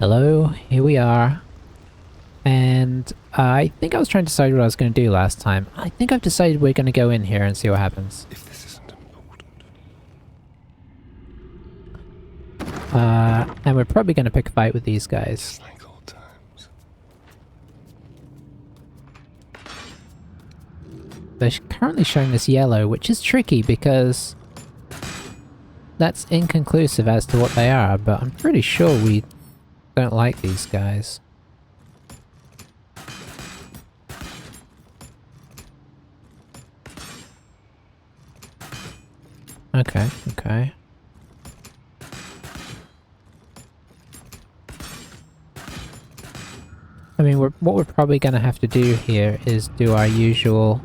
Hello, here we are. And I think I was trying to decide what I was going to do last time. I think I've decided we're going to go in here and see what happens. If this isn't important. And we're probably going to pick a fight with these guys. Just like old times. They're currently showing this yellow, which is tricky because that's inconclusive as to what they are, but I'm pretty sure we don't like these guys. Okay, okay. I mean, what we're probably going to have to do here is do our usual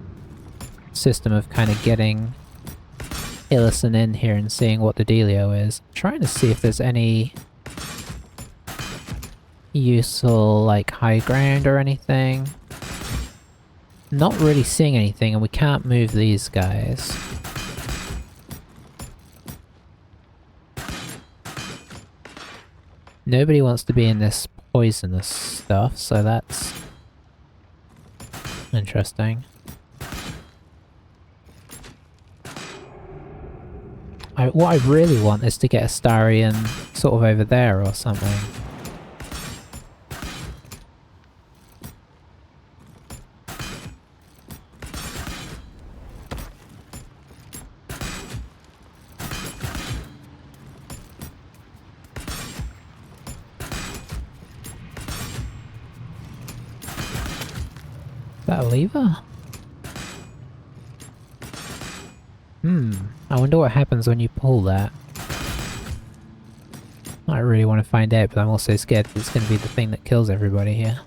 system of kind of getting Illisen in here and seeing what the dealio is. Trying to see if there's any useful, like, high ground or anything. Not really seeing anything, and we can't move these guys. Nobody wants to be in this poisonous stuff, so that's interesting. What I really want is to get a Starion sort of over there or something. Is that a lever? I wonder what happens when you pull that. I really want to find out, but I'm also scared that it's going to be the thing that kills everybody here.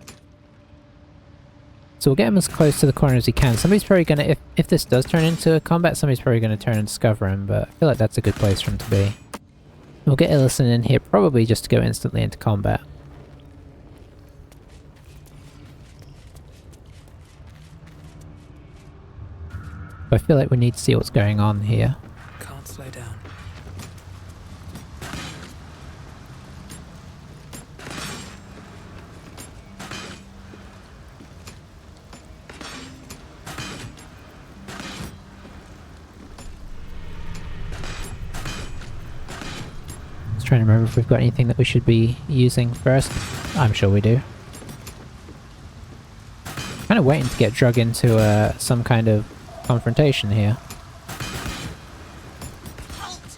So we'll get him as close to the corner as he can. Somebody's probably going to, if this does turn into a combat, somebody's probably going to turn and discover him, but I feel like that's a good place for him to be. We'll get Illisen in here, probably just to go instantly into combat. But I feel like we need to see what's going on here. Can't slow down. Just trying to remember if we've got anything that we should be using first. I'm sure we do. Kind of waiting to get drug into some kind of confrontation here. Halt!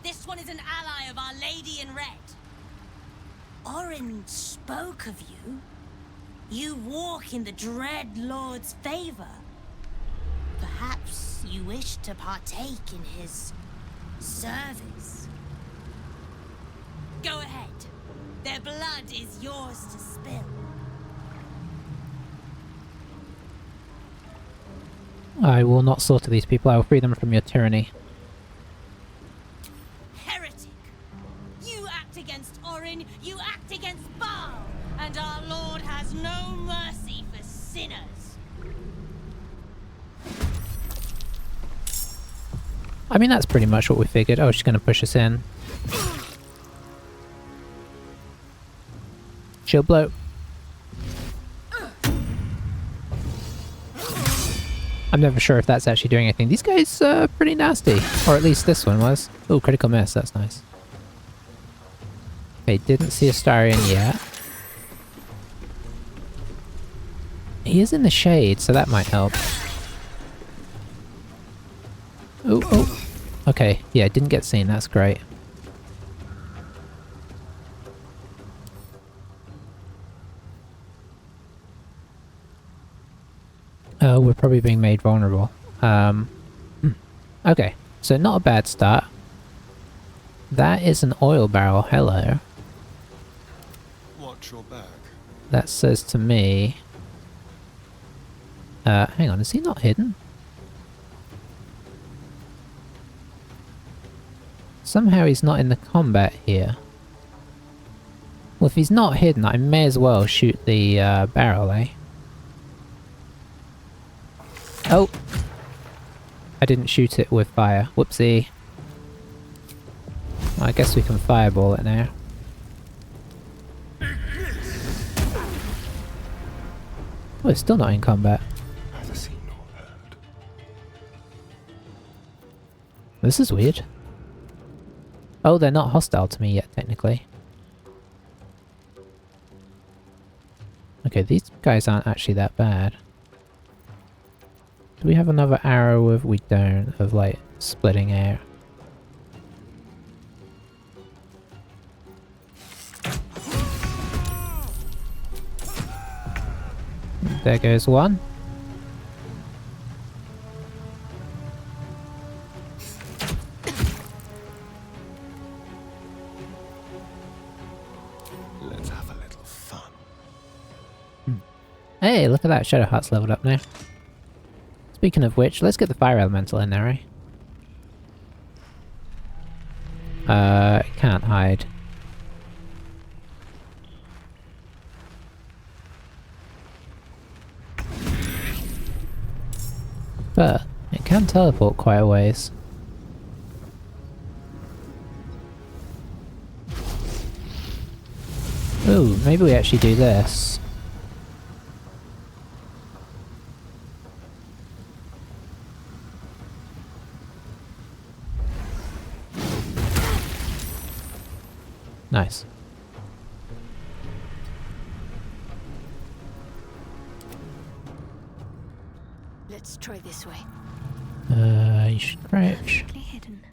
This one is an ally of Our Lady in Red. Orin spoke of you. You walk in the Dread Lord's favor. Perhaps you wish to partake in his service. Go ahead. Their blood is yours to spill. I will not slaughter these people, I will free them from your tyranny. Heretic! You act against Orin, you act against Baal, and our Lord has no mercy for sinners. I mean, that's pretty much what we figured. Oh, she's gonna push us in. Shield blow. I'm never sure if that's actually doing anything. These guys are pretty nasty. Or at least this one was. Oh, critical miss. That's nice. Okay, didn't see a Starion yet. He is in the shade, so that might help. Oh, oh. Okay, yeah, didn't get seen. That's great. Oh, we're probably being made vulnerable. Okay, so not a bad start. That is an oil barrel. Hello. Watch your back. That says to me... hang on, is he not hidden? Somehow he's not in the combat here. Well, if he's not hidden, I may as well shoot the barrel, eh? Oh! I didn't shoot it with fire. Whoopsie. Well, I guess we can fireball it now. Oh, it's still not in combat. Neither seen nor heard. This is weird. Oh, they're not hostile to me yet, technically. Okay, these guys aren't actually that bad. Do we have another arrow of... We don't, of like splitting air. There goes one. Let's have a little fun. Hey, look at that. Shadowheart's leveled up now. Speaking of which, let's get the fire elemental in there, right? Can't hide. But it can teleport quite a ways. Ooh, maybe we actually do this. Nice. Let's try this way. You should crouch. Perfectly hidden.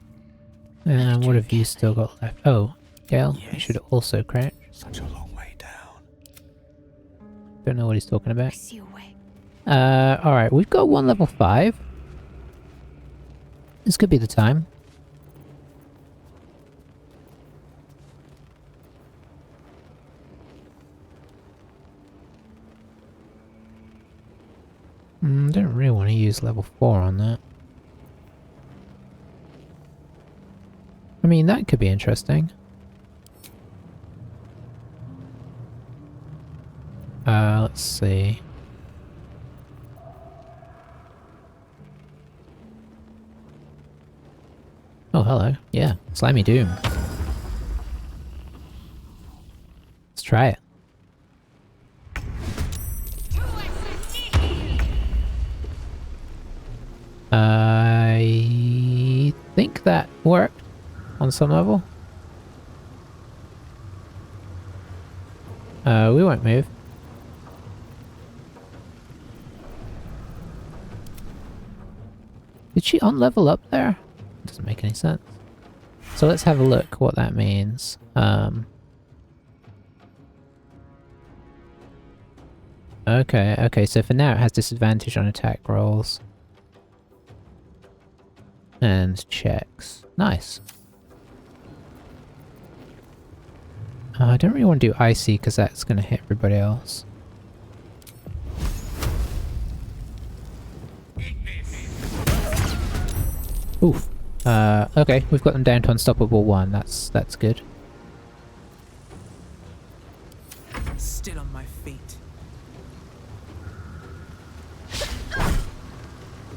And what have you still got left? Oh, Gale, you should also crouch. Such a long way down. Don't know what he's talking I about. see a way. Alright, we've got one level 5. This could be the time. Don't really want to use level 4 on that. I mean, that could be interesting. Let's see. Oh, hello. Yeah, Slimy Doom. Let's try it. I think that worked on some level. We won't move. Did she unlevel up there? Doesn't make any sense. So let's have a look what that means. Okay, so for now it has disadvantage on attack rolls. And checks. Nice. I don't really want to do icy because that's going to hit everybody else. Oof. Okay, we've got them down to unstoppable 1. That's good. Still on my feet.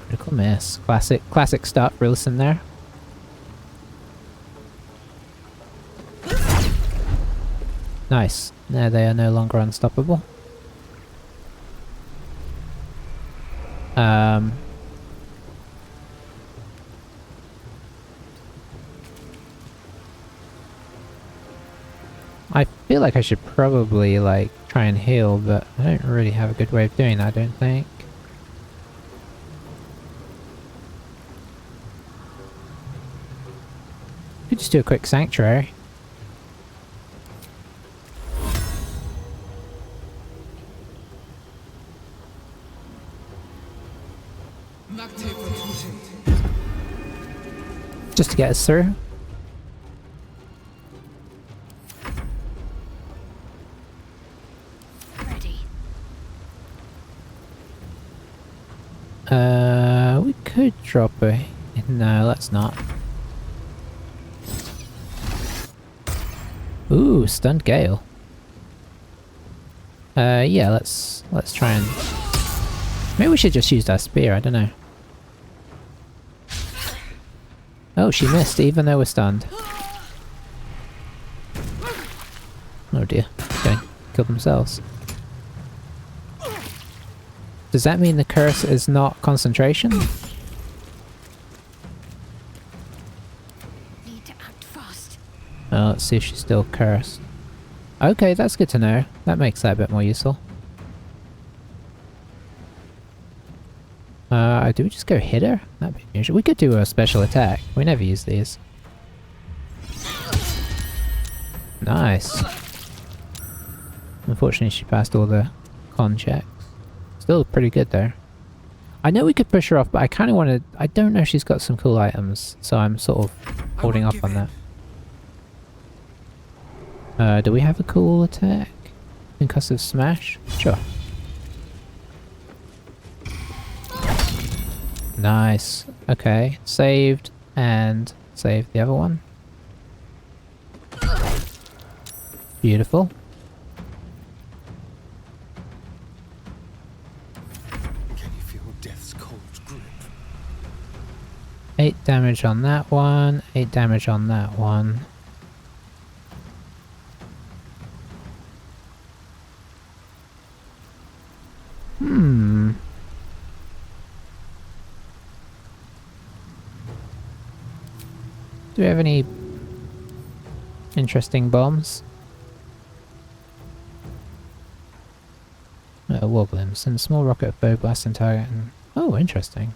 Critical miss. Classic start for Illisen there. Nice. Now they are no longer unstoppable. I feel like I should probably, like, try and heal, but I don't really have a good way of doing that, I don't think. Could just do a quick sanctuary. Just to get us through. Ready. We could drop a... No, let's not. Ooh, stunned Gale. Yeah, let's try and... Maybe we should just use our spear, I don't know. Oh, she missed even though we're stunned. Oh dear. Okay, killed themselves. Does that mean the curse is not concentration? Need to act fast. Oh, let's see if she's still cursed. Okay, that's good to know. That makes that a bit more useful. Do we just go hit her? That'd be unusual. We could do a special attack. We never use these. Nice. Unfortunately, she passed all the con checks. Still pretty good though. I know we could push her off, but I kind of want to... I don't know if she's got some cool items, so I'm sort of holding off on that. Do we have a cool attack? Concussive smash? Sure. Nice. Okay. Saved and saved the other one. Beautiful. Can you feel death's cold grip? 8 damage on that one. 8 damage on that one. Do we have any interesting bombs? Wobblims and small rocket bow blasting target and... Oh, interesting.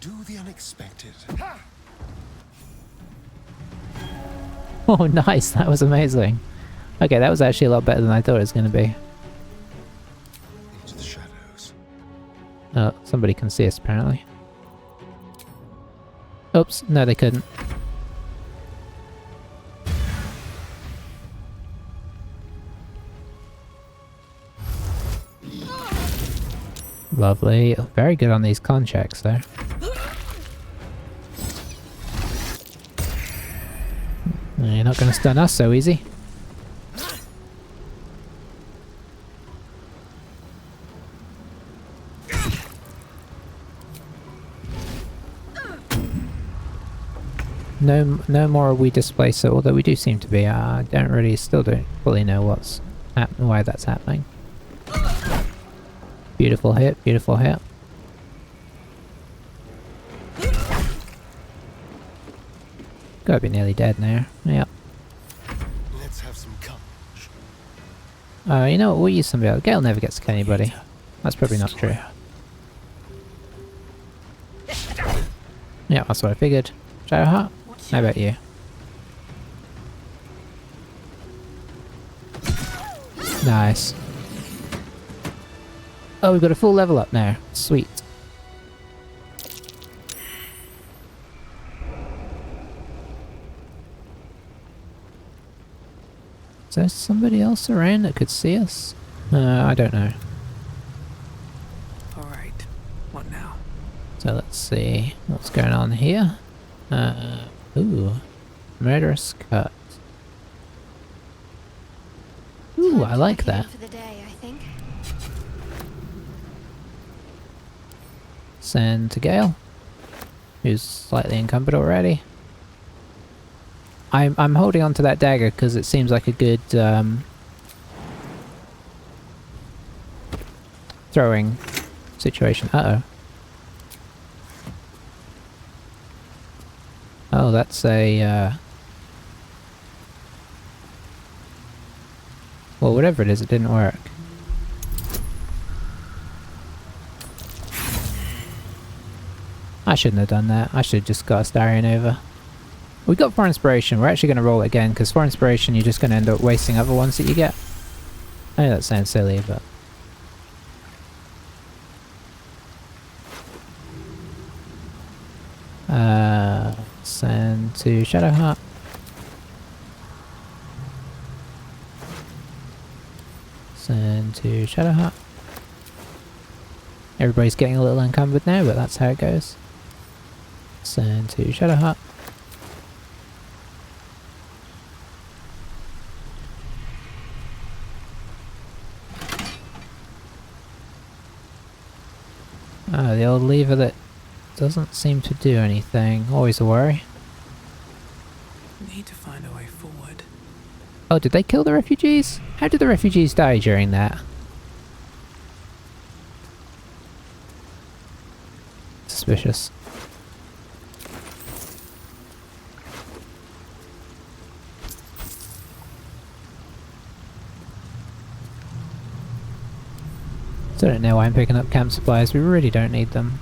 Do the unexpected. Oh, nice! That was amazing. Okay, that was actually a lot better than I thought it was going to be. Into the shadows. Oh, somebody can see us apparently. Oops, no they couldn't. Lovely. Very good on these con checks though. You're not going to stun us so easy. No more are we displaced, so although we do seem to be, I still don't fully know why that's happening. Beautiful hit, beautiful hit. Gotta be nearly dead now. Yep. Let's have some courage. You know what, we'll use somebody else. Gale never gets to kill anybody. That's probably not true. Yeah, that's what I figured. Shadowheart? How about you? Nice. Oh, we've got a full level up now. Sweet. Is there somebody else around that could see us? I don't know. Alright, what now? So let's see what's going on here. Ooh. Murderous cut. Ooh, I like that. For the day, I think. Send to Gale, who's slightly encumbered already. I'm holding on to that dagger because it seems like a good throwing situation. Uh-oh. Oh, that's a well, whatever it is, it didn't work. I shouldn't have done that. I should have just got Astarion over. We got 4 inspiration. We're actually going to roll it again, because 4 inspiration you're just going to end up wasting other ones that you get. I know that sounds silly, but... send to Shadowheart. Send to Shadowheart. Everybody's getting a little encumbered now, but that's how it goes. Send to Shadowheart. Oh, the old lever that doesn't seem to do anything. Always a worry. Need to find a way forward. Oh, did they kill the refugees? How did the refugees die during that? Suspicious. Still don't know why I'm picking up camp supplies, we really don't need them.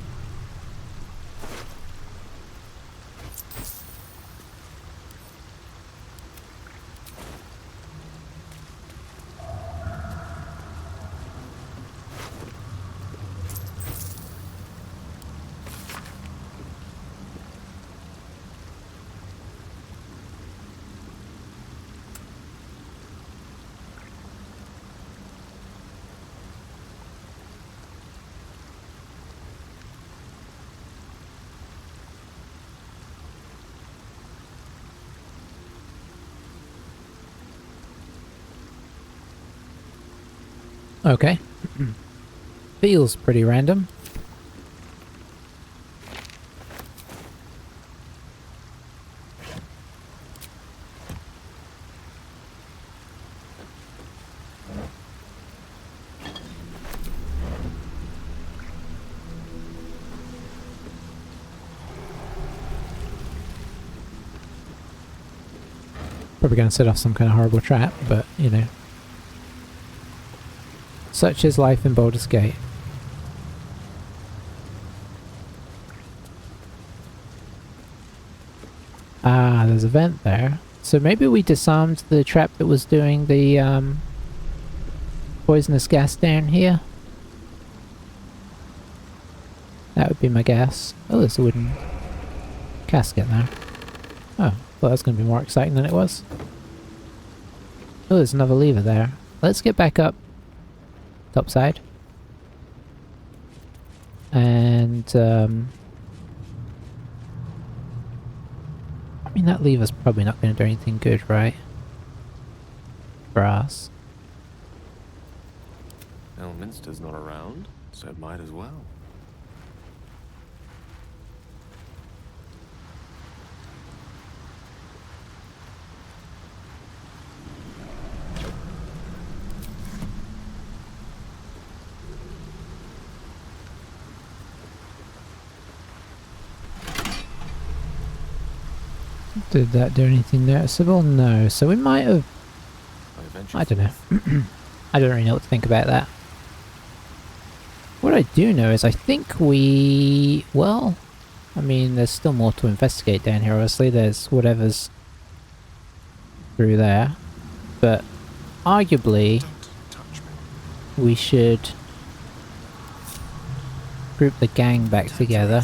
Okay. Feels pretty random. Probably going to set off some kind of horrible trap, but, you know. Such is life in Baldur's Gate. Ah, there's a vent there. So maybe we disarmed the trap that was doing the poisonous gas down here? That would be my guess. Oh, there's a wooden casket there. Oh, well that's going to be more exciting than it was. Oh, there's another lever there. Let's get back up top side. And, I mean, that lever's probably not going to do anything good, right? Brass. Elminster's not around, so it might as well. Did that do anything noticeable? No. So we might have... I don't know. I don't really know what to think about that. What I do know is I think we... Well, I mean, there's still more to investigate down here, obviously. There's whatever's through there. But arguably, we should group the gang back together.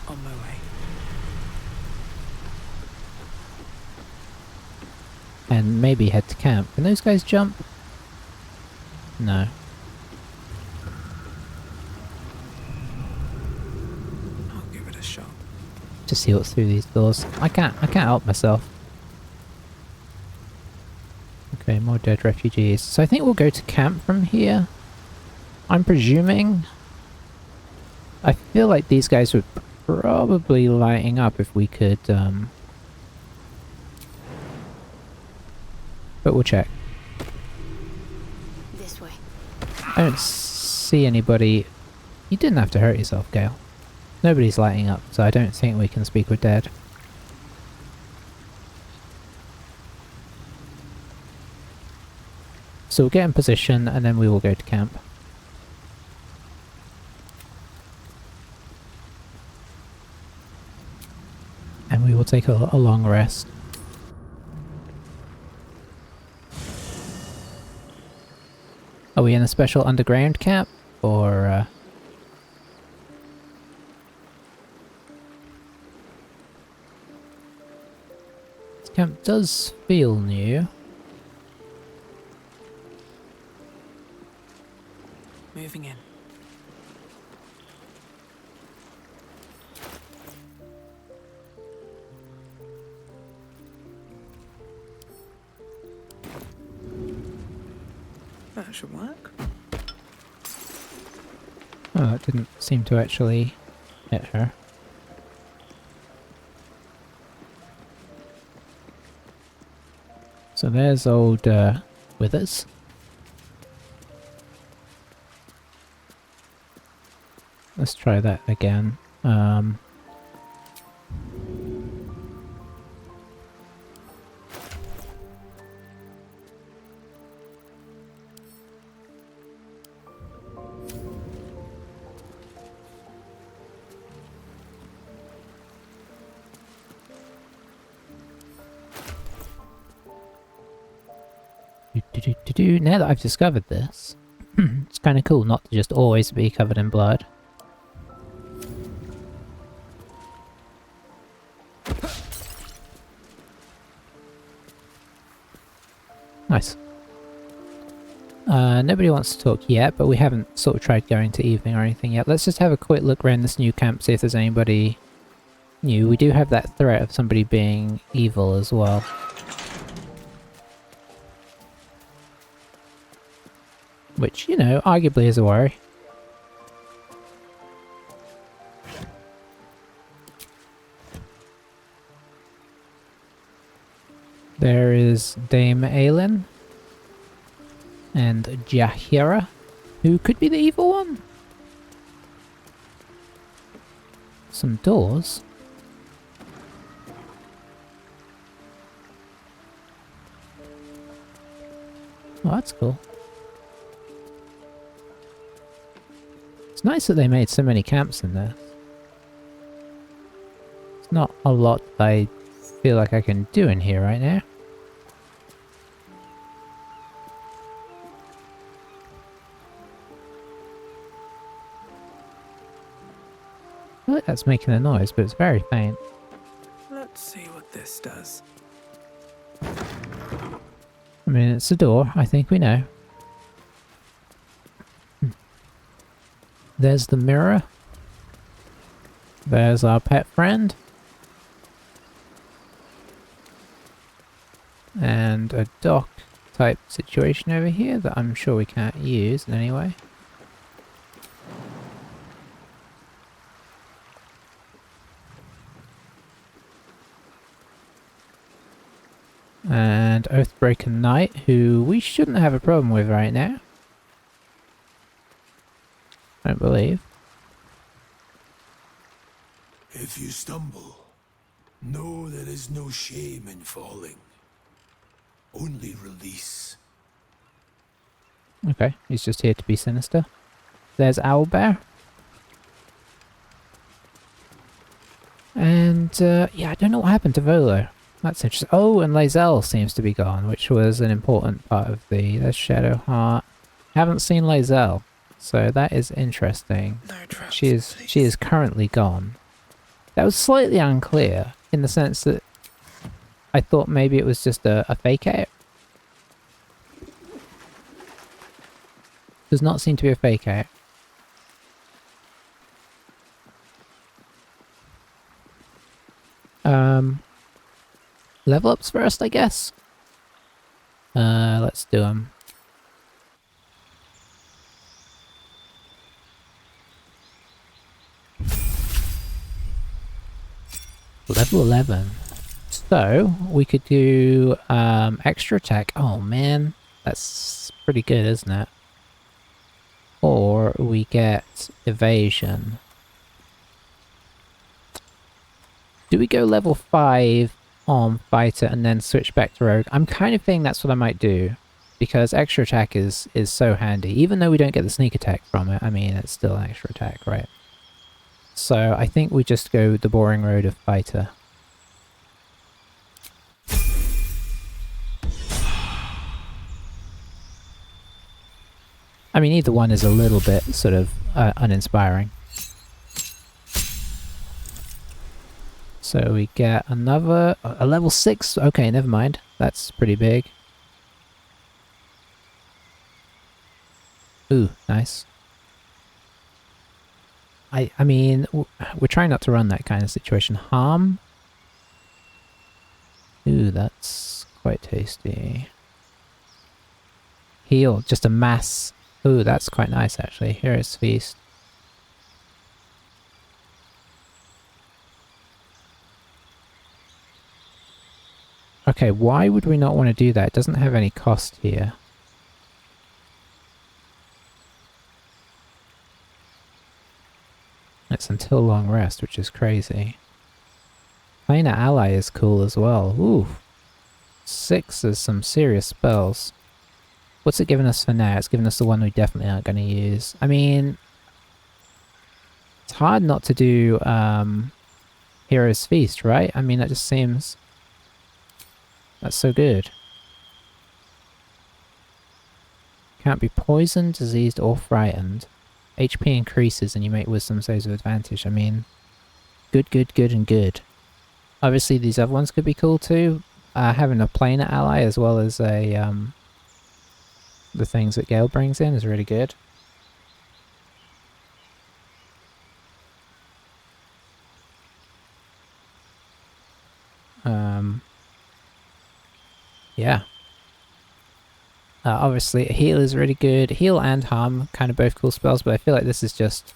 On my way. And maybe head to camp. Can those guys jump? No. I'll give it a shot. To see what's through these doors. I can't help myself. Okay, more dead refugees. So I think we'll go to camp from here. I'm presuming. I feel like these guys would probably lighting up if we could, but we'll check. This way. I don't see anybody. You didn't have to hurt yourself, Gale. Nobody's lighting up, so I don't think we can speak with dead. So we'll get in position and then we will go to camp. And we will take a long rest. Are we in a special underground camp? Or, This camp does feel new. Moving in. That should work. Oh, that didn't seem to actually hit her. So there's old Withers. Let's try that again. Now that I've discovered this, it's kind of cool not to just always be covered in blood. Nice. Nobody wants to talk yet, but we haven't sort of tried going to evening or anything yet. Let's just have a quick look around this new camp, see if there's anybody new. We do have that threat of somebody being evil as well. Which, you know, arguably is a worry. There is Dame Aelin and Jahira, who could be the evil one. Some doors. Oh, that's cool. It's nice that they made so many camps in there. It's not a lot I feel like I can do in here right now. I feel like that's making a noise, but it's very faint. Let's see what this does. I mean, it's a door, I think we know. There's the mirror. There's our pet friend. And a dock type situation over here that I'm sure we can't use in any way. And Oathbreaker Knight, who we shouldn't have a problem with right now. I don't believe. If you stumble, know there is no shame in falling. Only release. Okay, he's just here to be sinister. There's Owlbear. And, yeah, I don't know what happened to Volo. That's interesting. Oh, and Lae'zel seems to be gone, which was an important part of the... There's Shadowheart. Haven't seen Lae'zel, so that is interesting. No traps, She is currently gone. That was slightly unclear, in the sense that I thought maybe it was just a fake out. Does not seem to be a fake out. Level ups first, I guess. Let's do them. Level 11. So, we could do extra attack. Oh man, that's pretty good, isn't it? Or we get evasion. Do we go level 5 on fighter and then switch back to rogue? I'm kind of thinking that's what I might do, because extra attack is so handy. Even though we don't get the sneak attack from it, I mean, it's still an extra attack, right? So I think we just go the boring road of fighter. I mean, either one is a little bit sort of uninspiring. So we get another... a level 6? Okay, never mind. That's pretty big. Ooh, nice. I mean, we're trying not to run that kind of situation. Harm? Ooh, that's quite tasty. Heal, just a mass. Ooh, that's quite nice actually. Here is Feast. Okay, why would we not want to do that? It doesn't have any cost here. It's until long rest, which is crazy. Planar Ally is cool as well. Ooh. 6 is some serious spells. What's it giving us for now? It's giving us the one we definitely aren't going to use. I mean, it's hard not to do Hero's Feast, right? I mean, that just seems... That's so good. Can't be poisoned, diseased, or frightened. HP increases and you make wisdom saves with advantage. I mean, good, good, good, and good. Obviously, these other ones could be cool too. Having a planar ally as well as a the things that Gale brings in is really good. Yeah. Obviously, heal is really good. Heal and harm, kind of both cool spells, but I feel like this is just...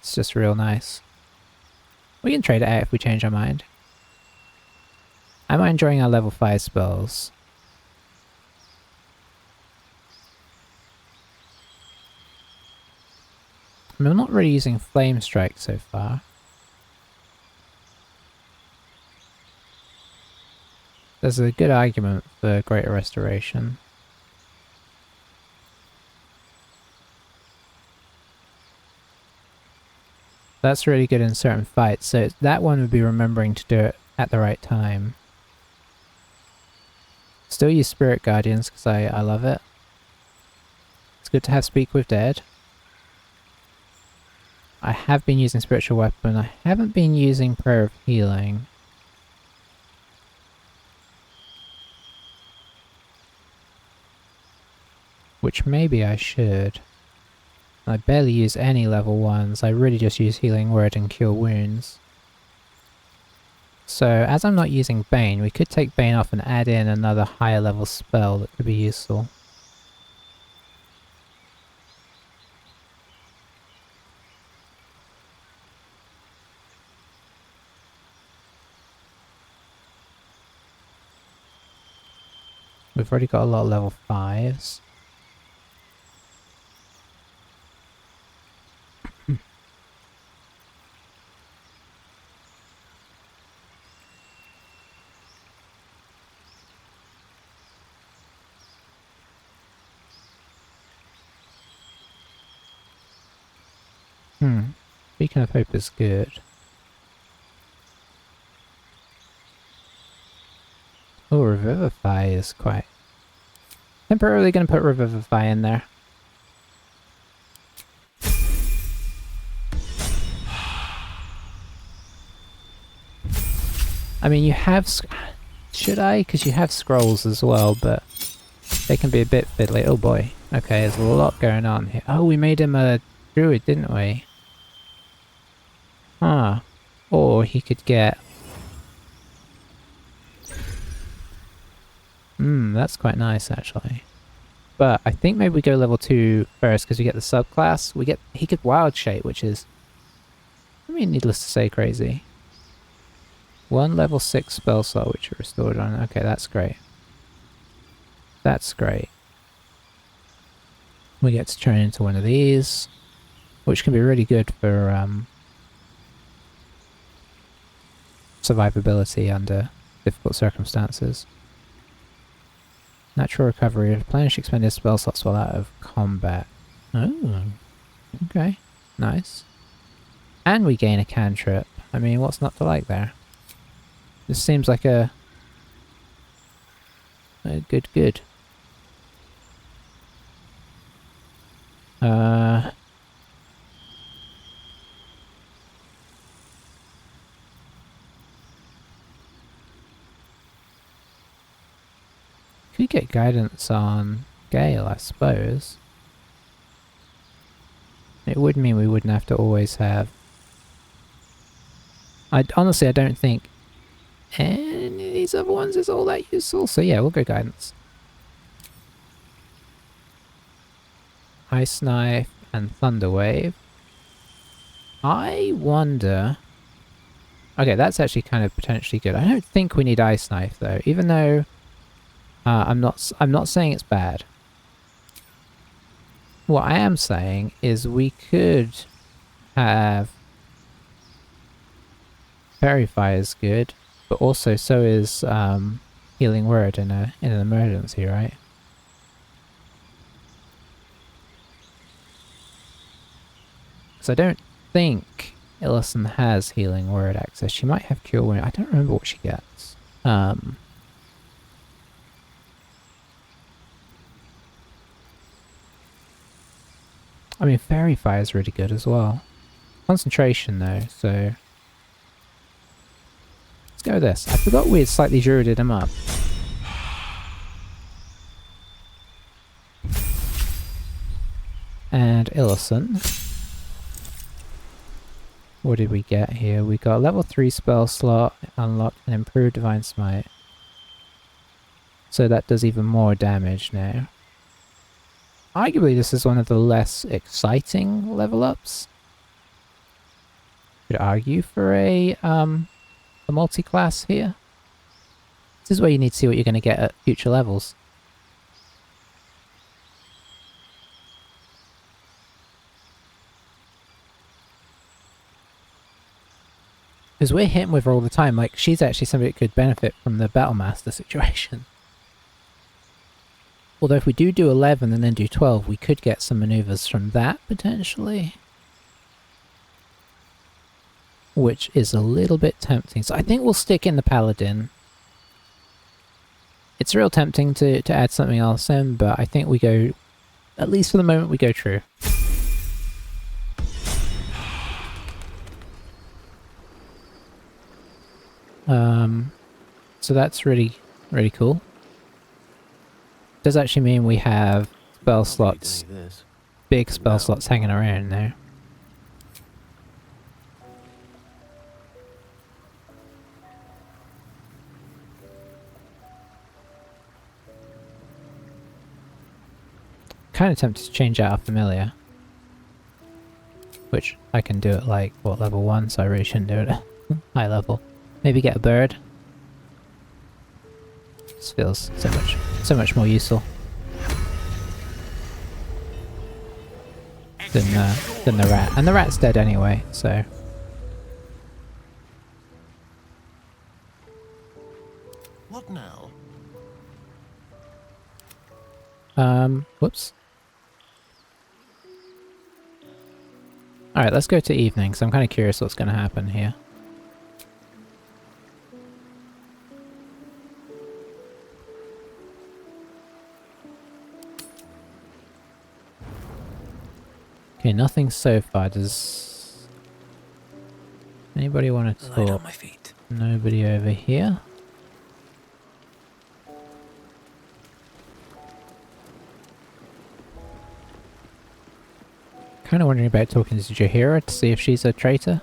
It's just real nice. We can trade it out if we change our mind. Am I enjoying our level 5 spells? I mean, I'm not really using Flame Strike so far. There's a good argument for Greater Restoration. That's really good in certain fights, so that one would be remembering to do it at the right time. Still use Spirit Guardians because I love it. It's good to have Speak with Dead. I have been using Spiritual Weapon. I haven't been using Prayer of Healing. Which maybe I should. I barely use any level 1s. I really just use Healing Word and Cure Wounds. So, as I'm not using Bane, we could take Bane off and add in another higher level spell that could be useful. We've already got a lot of level 5s. Beacon of Hope is good. Oh, Revivify is quite... Temporarily going to put Revivify in there. I mean, you have... Should I? Because you have scrolls as well, but they can be a bit fiddly. Oh boy. Okay, there's a lot going on here. Oh, we made him a druid, didn't we? Huh. Or he could get... that's quite nice actually. But I think maybe we go level 2 first because we get the subclass. He could wild shape, which is, I mean, needless to say, crazy. 1 level 6 spell slot which are restored on. Okay, that's great. That's great. We get to turn into one of these, which can be really good for survivability under difficult circumstances. Natural recovery. Replenish expended spell slots while out of combat. Oh, okay. Nice. And we gain a cantrip. I mean, what's not to like there? This seems like a good. Could get guidance on Gale, I suppose. It would mean we wouldn't have to always have... Honestly, I don't think any of these other ones is all that useful, so yeah, we'll go guidance. Ice Knife and Thunder Wave. I wonder Okay, that's actually kind of potentially good. I don't think we need Ice Knife though, even though I'm not saying it's bad. What I am saying is we could have Fairy Fire is good, but also so is Healing Word in an emergency, right? Because I don't think Illisen has Healing Word access. She might have Cure Wound. I don't remember what she gets. I mean, Fairy Fire is really good as well. Concentration though, so... Let's go with this. I forgot we had slightly druided him up. And Illisen. What did we get here? We got a level 3 spell slot, unlocked an improved Divine Smite. So that does even more damage now. Arguably this is one of the less exciting level ups. Could argue for a multi-class here. This is where you need to see what you're going to get at future levels. Because we're hitting with her all the time, like she's actually somebody that could benefit from the Battle Master situation. Although if we do 11 and then do 12, we could get some maneuvers from that, potentially. Which is a little bit tempting. So I think we'll stick in the Paladin. It's real tempting to add something else in, but I think we go, at least for the moment, we go true. So that's really cool. Does actually mean we have spell slots, big spell slots hanging around now. Kind of tempted to change out a familiar, which I can do at like what, level 1, so I really shouldn't do it at high level. Maybe get a bird. This feels so much more useful than the rat, and the rat's dead anyway. So What now? Whoops. Alright, let's go to evening, so I'm kind of curious what's going to happen here. Okay, nothing so far. Does anybody want to Light on talk? my feet. Nobody over here. Kind of wondering about talking to Jaheira to see if she's a traitor.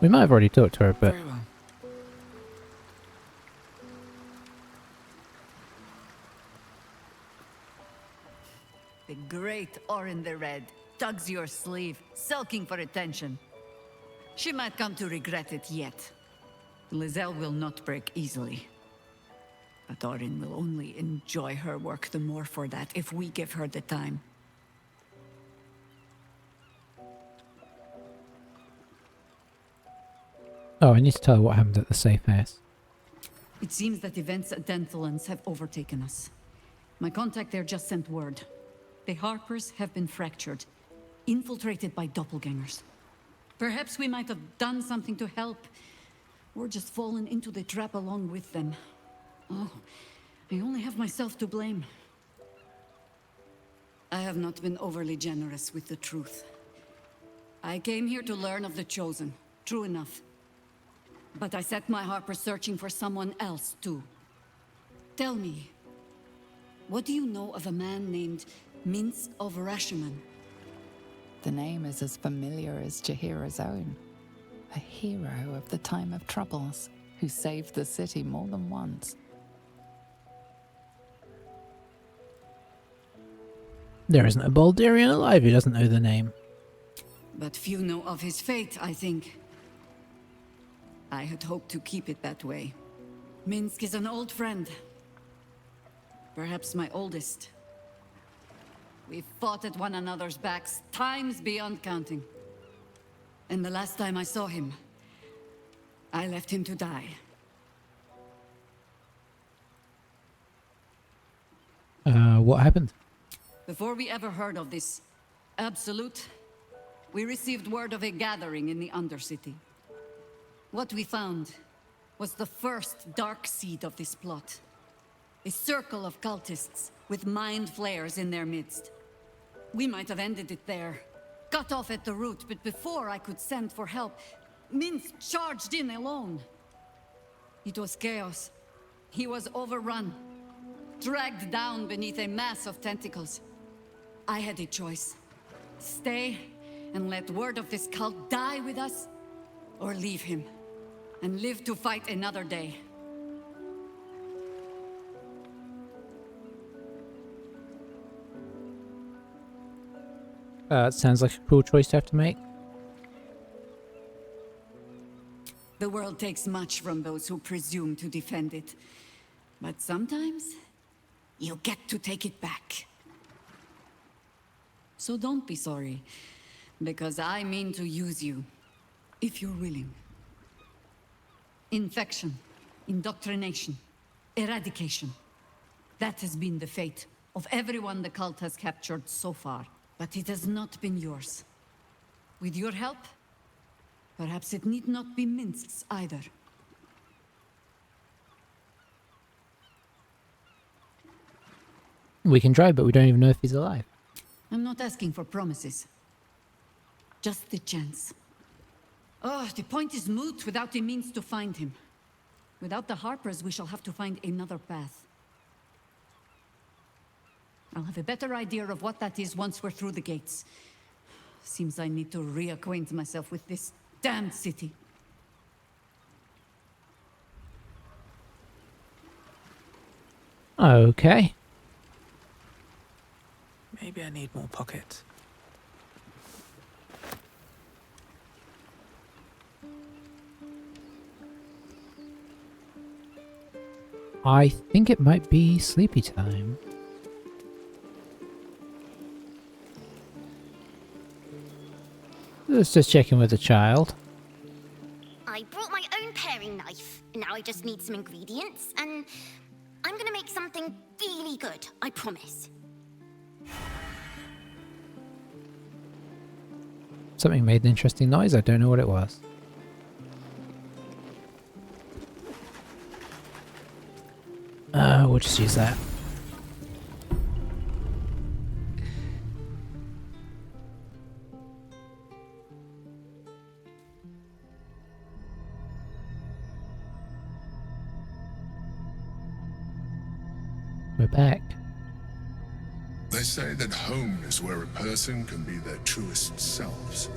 We might have already talked to her, but Very well. The great Orin the Red tugs your sleeve, sulking for attention. She might come to regret it yet. Lizelle will not break easily. But Orin will only enjoy her work the more for that if we give her the time. oh, I need to tell her what happened at the safe house. It seems that events at Dentalans have overtaken us. My contact there just sent word. The Harpers have been fractured, infiltrated by doppelgangers. Perhaps we might have done something to help, or just fallen into the trap along with them. Oh, I only have myself to blame. I have not been overly generous with the truth. I came here to learn of the Chosen, true enough. But I set my Harper searching for someone else, too. Tell me, what do you know of a man named Mince of Rashiman? The name is as familiar as Jaheira's own. A hero of the time of troubles, who saved the city more than once. There isn't a Baldurian alive who doesn't know the name. But few know of his fate, I think. I had hoped to keep it that way. Minsk is an old friend. Perhaps my oldest. We've fought at one another's backs, times beyond counting. And the last time I saw him, I left him to die. What happened? Before we ever heard of this Absolute, we received word of a gathering in the Undercity. What we found was the first dark seed of this plot. A circle of cultists with mind flayers in their midst. We might have ended it there, cut off at the root, but before I could send for help, Minsk charged in alone. It was chaos. He was overrun, dragged down beneath a mass of tentacles. I had a choice. Stay and let word of this cult die with us, or leave him and live to fight another day. It sounds like a cruel choice to have to make. The world takes much from those who presume to defend it. But sometimes, you get to take it back. So don't be sorry, because I mean to use you, if you're willing. Infection, indoctrination, eradication. That has been the fate of everyone the cult has captured so far. But it has not been yours. With your help, perhaps it need not be Minsk's either. We can try, but we don't even know if he's alive. I'm not asking for promises. Just the chance. Oh, the point is moot without a means to find him. Without the Harpers, we shall have to find another path. I'll have a better idea of what that is once we're through the gates. Seems I need to reacquaint myself with this damned city. Okay. Maybe I need more pockets. I think it might be sleepy time. Let's just check in with the child. I brought my own paring knife. Now I just need some ingredients, and I'm gonna make something really good, I promise. Something made an interesting noise, I don't know what it was. We'll just use that. We're back. They say that home is where a person can be their truest selves,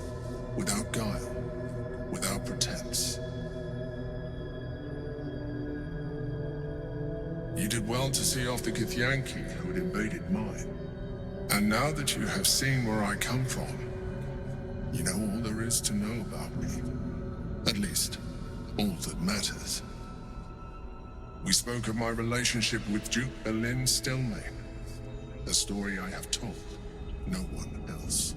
without guile, without pretense. You did well to see off the Githyanki who had invaded mine. And now that you have seen where I come from, you know all there is to know about me. At least, all that matters. We spoke of my relationship with Duke Berlin Stillmain. A story I have told no one else.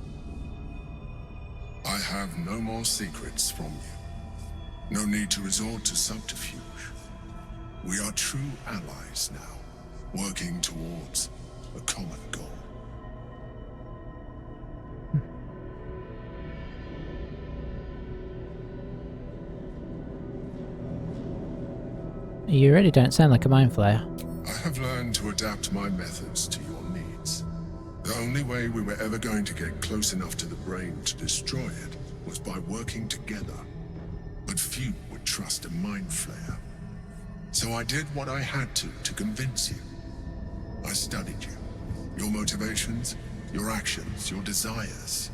I have no more secrets from you. No need to resort to subterfuge. We are true allies now, working towards a common goal. You really don't sound like a mind flayer. I have learned to adapt my methods to your needs. The only way we were ever going to get close enough to the brain to destroy it was by working together. But few would trust a mind flayer. So I did what I had to convince you. I studied you, your motivations, your actions, your desires.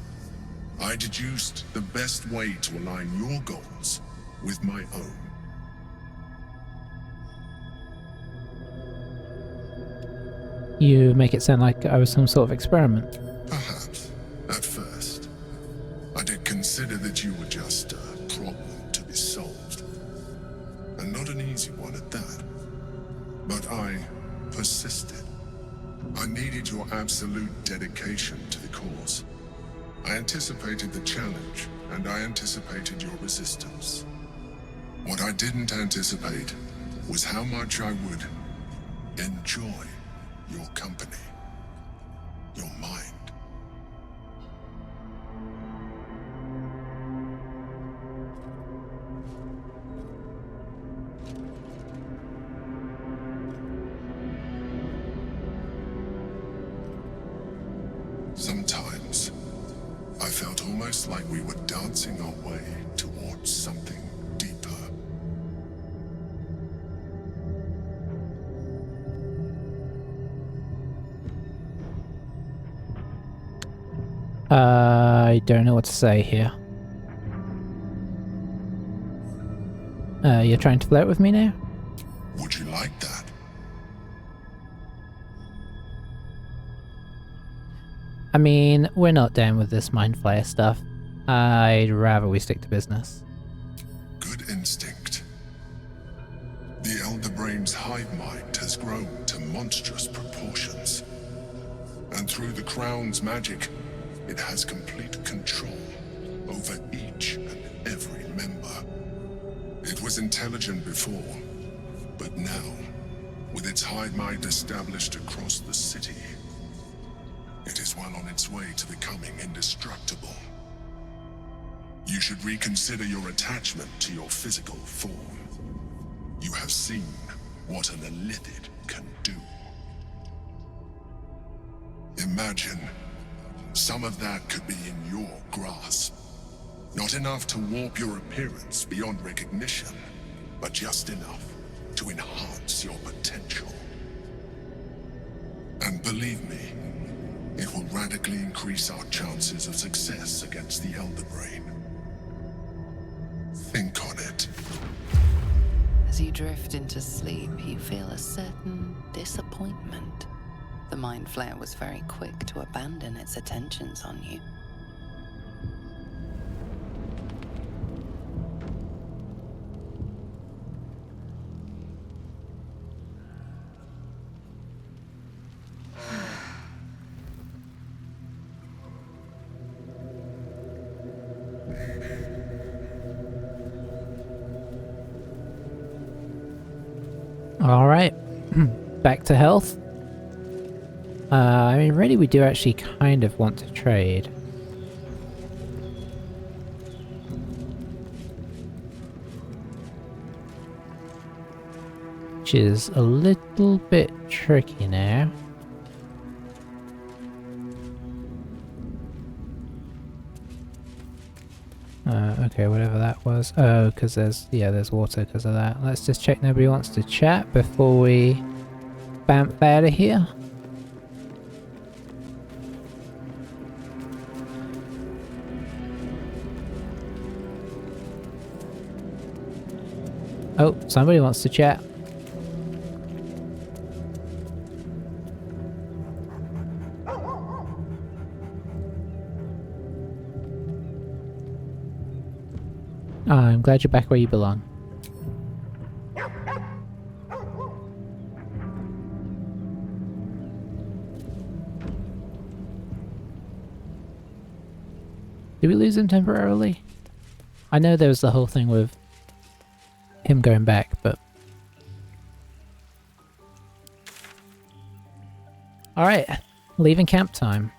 I deduced the best way to align your goals with my own. You make it sound like I was some sort of experiment. Perhaps, at first. I did consider that you were just a problem to be solved. And not an easy one at that. But I persisted. I needed your absolute dedication to the cause. I anticipated the challenge, and I anticipated your resistance. What I didn't anticipate was how much I would enjoy your company, your mind. Sometimes, I felt almost like we were dancing our way towards something deeper. I don't know what to say here. You're trying to flirt with me now? Would you like that? I mean, we're not down with this mind flayer stuff. I'd rather we stick to business. Good instinct. The Elder Brain's hive mind has grown to monstrous proportions. And through the Crown's magic, it has complete control over each and every member. It was intelligent before, but now, with its hive mind established across the city, it is well on its way to becoming indestructible. You should reconsider your attachment to your physical form. You have seen what an Illithid can do. Imagine some of that could be in your grasp. Not enough to warp your appearance beyond recognition, but just enough to enhance your potential. And believe me, it will radically increase our chances of success against the Elder Brain. Think on it. As you drift into sleep, you feel a certain disappointment. The Mind Flayer was very quick to abandon its attentions on you. Alright, back to health. I mean, really we do actually kind of want to trade. Which is a little bit tricky now. Okay, whatever that was. Oh, because there's water because of that. Let's just check nobody wants to chat before we bamf out of here. Oh, somebody wants to chat. Oh, I'm glad you're back where you belong. Did we lose him temporarily? I know there was the whole thing with him going back, but... Alright, leaving camp time.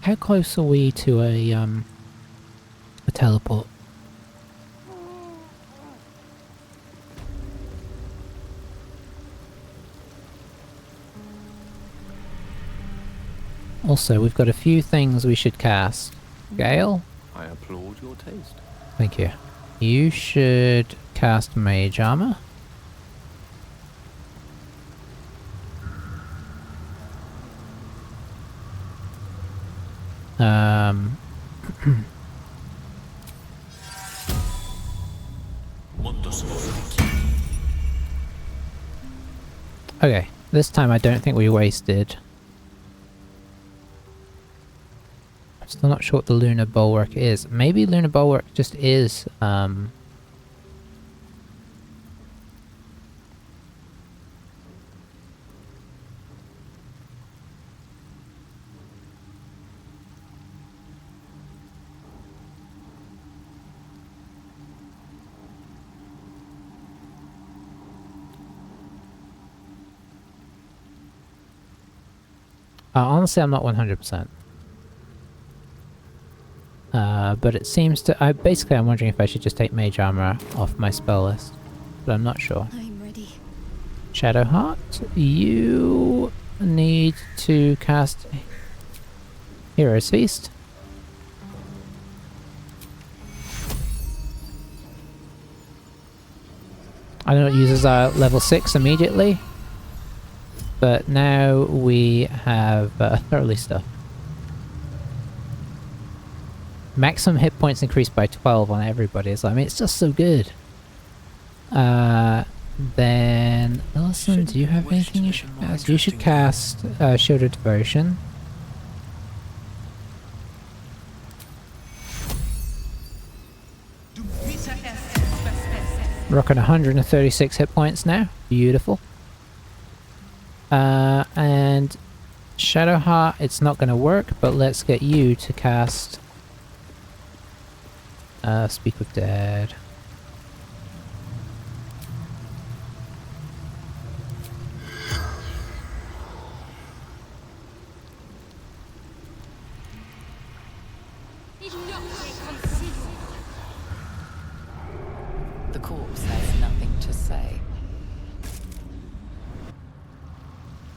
How close are we to a teleport? Also, we've got a few things we should cast. Gale? I applaud your taste. Thank you. You should cast Mage Armor. Okay, this time I don't think we wasted. I'm still not sure what the Lunar Bulwark is. Maybe Lunar Bulwark just is, honestly, I'm not 100%. But it seems to... basically, I'm wondering if I should just take Mage Armor off my spell list. But I'm not sure. I'm ready. Shadowheart, you need to cast Hero's Feast. I know it uses our level 6 immediately. But now we have thoroughly stuff. Maximum hit points increased by 12 on everybody. So, I mean, it's just so good. Then, Illisen, do you have anything you should cast? You should cast Shield of Devotion. Rocking 136 hit points now. Beautiful. And Shadowheart, it's not going to work, but let's get you to cast Speak with Dead. The corpse has nothing to say.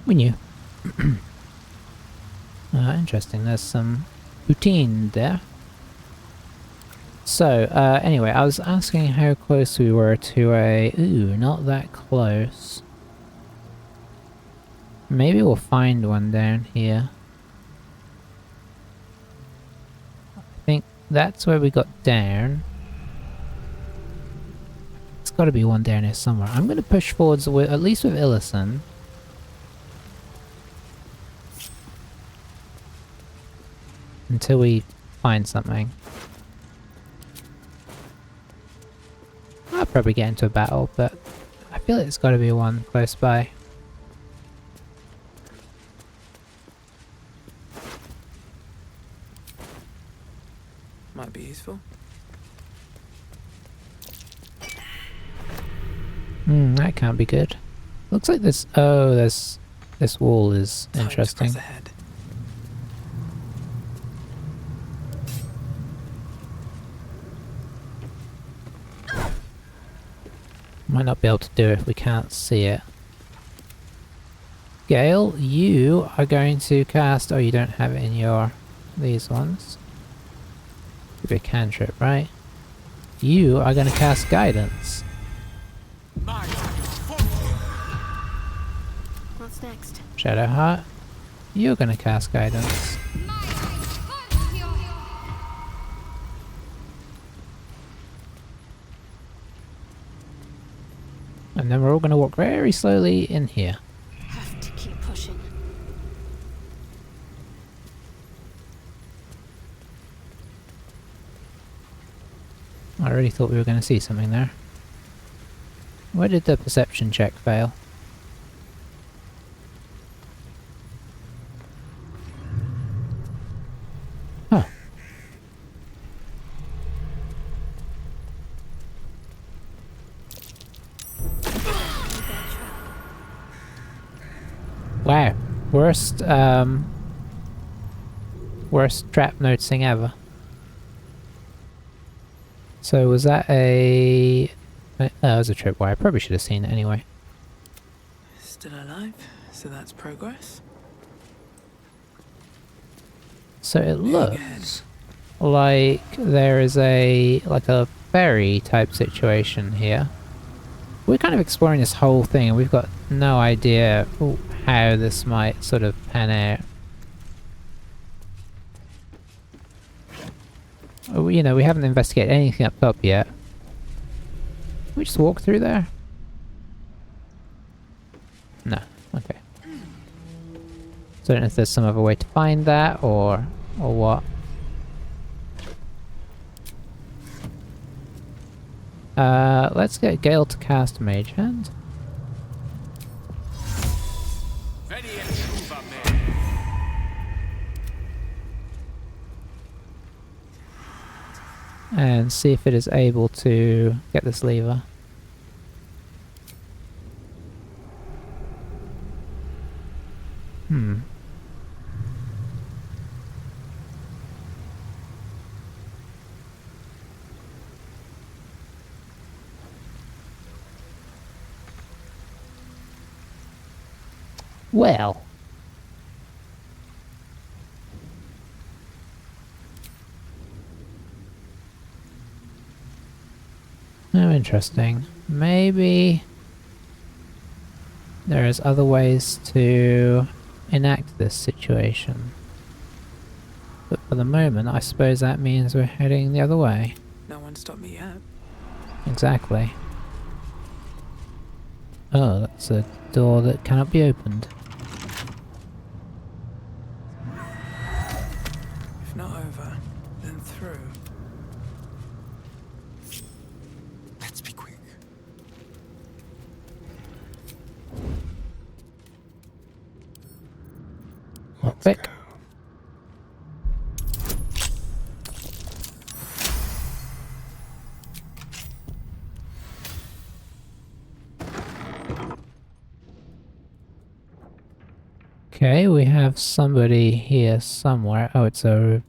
We knew. Interesting, there's some routine there. So, anyway, I was asking how close we were to a... Ooh, not that close. Maybe we'll find one down here. I think that's where we got down. There's got to be one down here somewhere. I'm going to push forwards with, at least with Illisen. Until we find something. I'll probably get into a battle, but I feel it's got to be one close by. Might be useful. That can't be good. Looks like this... Oh, this wall is interesting. Time to press ahead. Might not be able to do it if we can't see it. Gale, you are going to cast... Oh, you don't have it in your... these ones. Could be a cantrip, right? You are going to cast Guidance. What's next? Shadowheart, you're going to cast Guidance. And then we're all going to walk very slowly in here. Have to keep pushing. I really thought we were going to see something there. Where did the perception check fail? Huh. Wow. Worst trap noticing ever. So was that a... that was a tripwire. I probably should have seen it anyway. Still alive, so that's progress. So it looks like there is a... like a ferry type situation here. We're kind of exploring this whole thing and we've got no idea how this might sort of pan out. You know, we haven't investigated anything up top yet. Can we just walk through there? No. Don't know if there's some other way to find that or what. Let's get Gale to cast Mage Hand. And see if it is able to get this lever. Well. Oh, interesting. Maybe there's other ways to enact this situation. But for the moment, I suppose that means we're heading the other way. No one stopped me yet. Exactly. Oh, that's a door that cannot be opened. If not over, then through. Let's be quick. Not quick. Okay, we have somebody here somewhere. Oh, it's a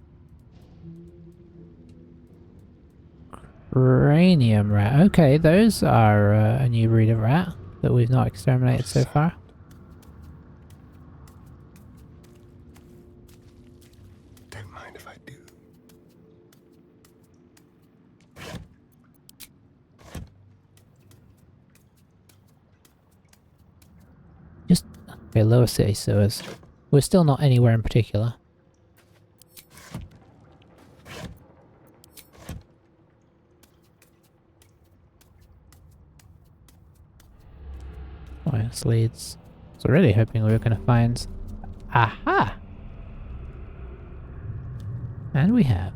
cranium rat. Okay, those are a new breed of rat that we've not exterminated so far. Don't mind if I do. Just okay, lower city sewers. We're still not anywhere in particular. Oh, this leads. I was really hoping we were going to find. Aha! And we have.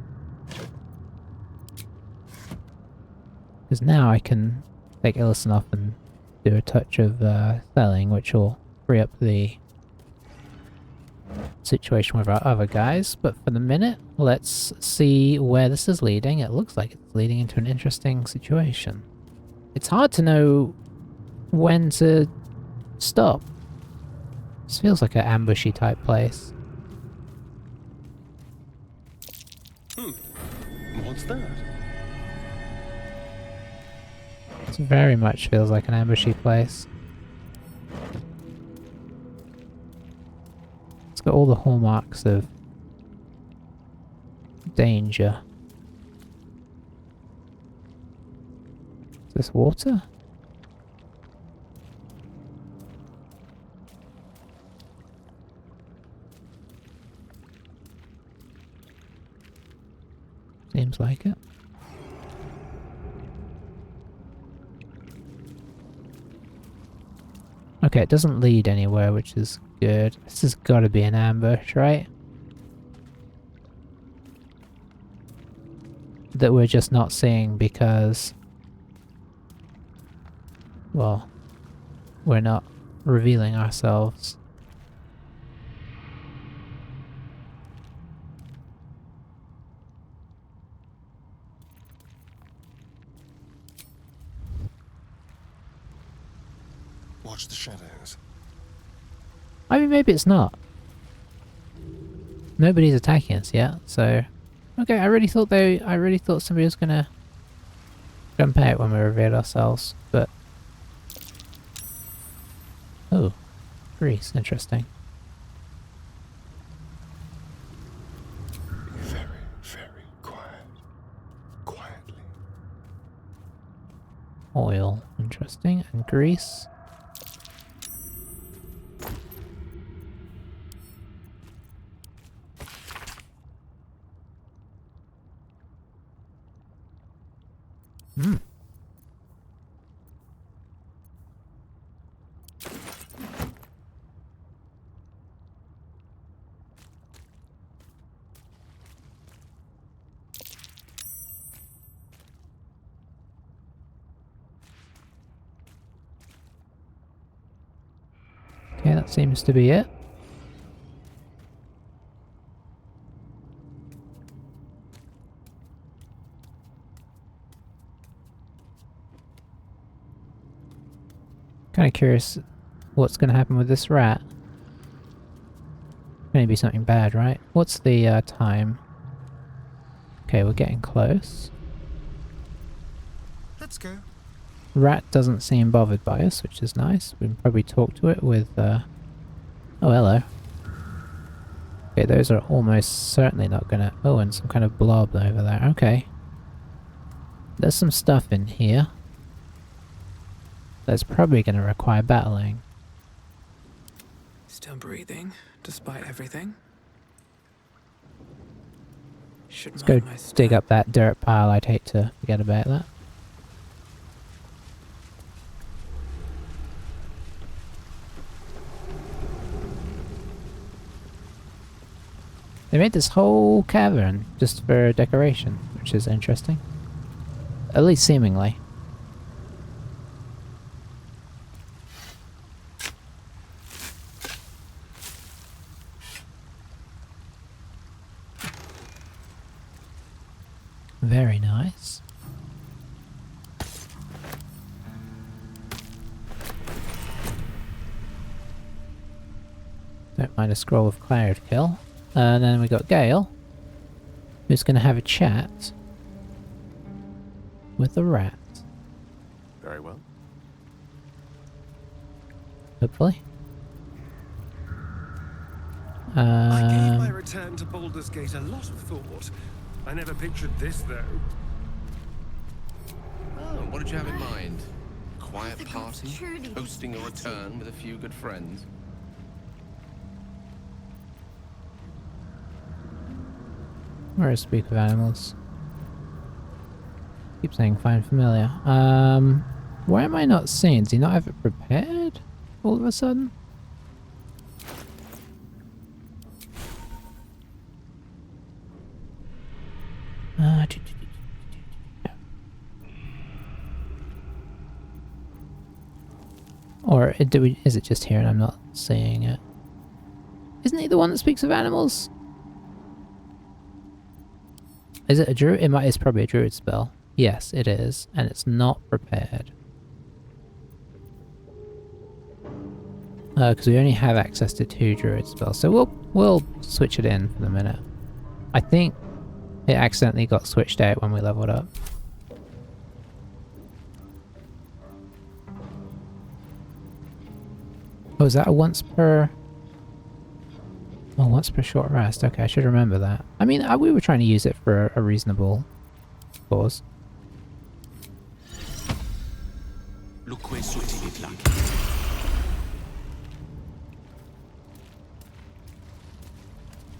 Because now I can take Illisen off and do a touch of selling, which will free up the situation with our other guys. But for the minute, let's see where this is leading. It looks like it's leading into an interesting situation. It's hard to know when to stop. This feels like an ambushy type place. What's that? It very much feels like an ambushy place. It's got all the hallmarks of danger. Is this water? Seems like it. Okay, it doesn't lead anywhere, which is good. This has got to be an ambush, right? That we're just not seeing because, well, we're not revealing ourselves. Watch the shadows. I mean, maybe it's not. Nobody's attacking us yet, so okay. I really thought somebody was gonna jump out when we revealed ourselves, but oh, Greece, interesting. Very, very quiet. Quietly. Oil, interesting, and Greece. Hmm. That seems to be it. Kind of curious what's going to happen with this rat. Maybe something bad, right? What's the time? Okay, we're getting close. Let's go. Rat doesn't seem bothered by us, which is nice. We can probably talk to it with, oh, hello. Okay, those are almost certainly not gonna... Oh, and some kind of blob over there. Okay. There's some stuff in here that's probably gonna require battling. Still breathing, despite everything. Let's go dig up that dirt pile. I'd hate to forget about that. They made this whole cavern just for decoration, which is interesting. At least seemingly. Very nice. Don't mind a scroll of Cloud Kill. And then we got Gale, who's going to have a chat with the rat. Very well. Hopefully. I gave my return to Baldur's Gate a lot of thought. I never pictured this, though. Oh, what did you have in mind? Quiet party? Hosting a return with a few good friends? Where is Speak of Animals? Keep saying find familiar. Why am I not seeing? Does he not have it prepared all of a sudden? Or is it just here and I'm not seeing it? Isn't he the one that speaks of animals? Is it a druid? It's probably a druid spell. Yes, it is, and it's not prepared. Because we only have access to 2 druid spells, so we'll switch it in for the minute. I think it accidentally got switched out when we leveled up. Oh, is that a once per... Oh, once per short rest. Okay, I should remember that. I mean, we were trying to use it for a reasonable cause.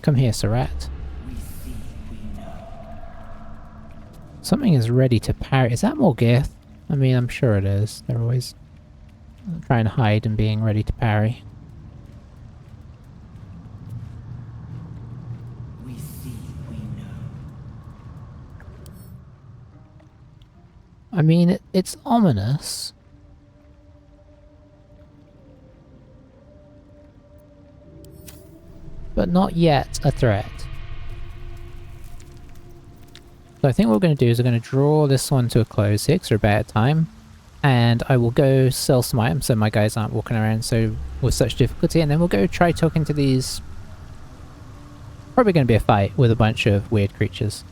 Come here, Sarat. Something is ready to parry. Is that Morgith? I mean, I'm sure it is. They're always trying to hide and being ready to parry. I mean, it's ominous. But not yet a threat. So I think what we're going to do is we're going to draw this one to a close here, because we're about time. And I will go sell some items so my guys aren't walking around with such difficulty. And then we'll go try talking to these... Probably going to be a fight with a bunch of weird creatures.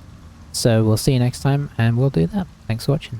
So we'll see you next time, and we'll do that. Thanks for watching.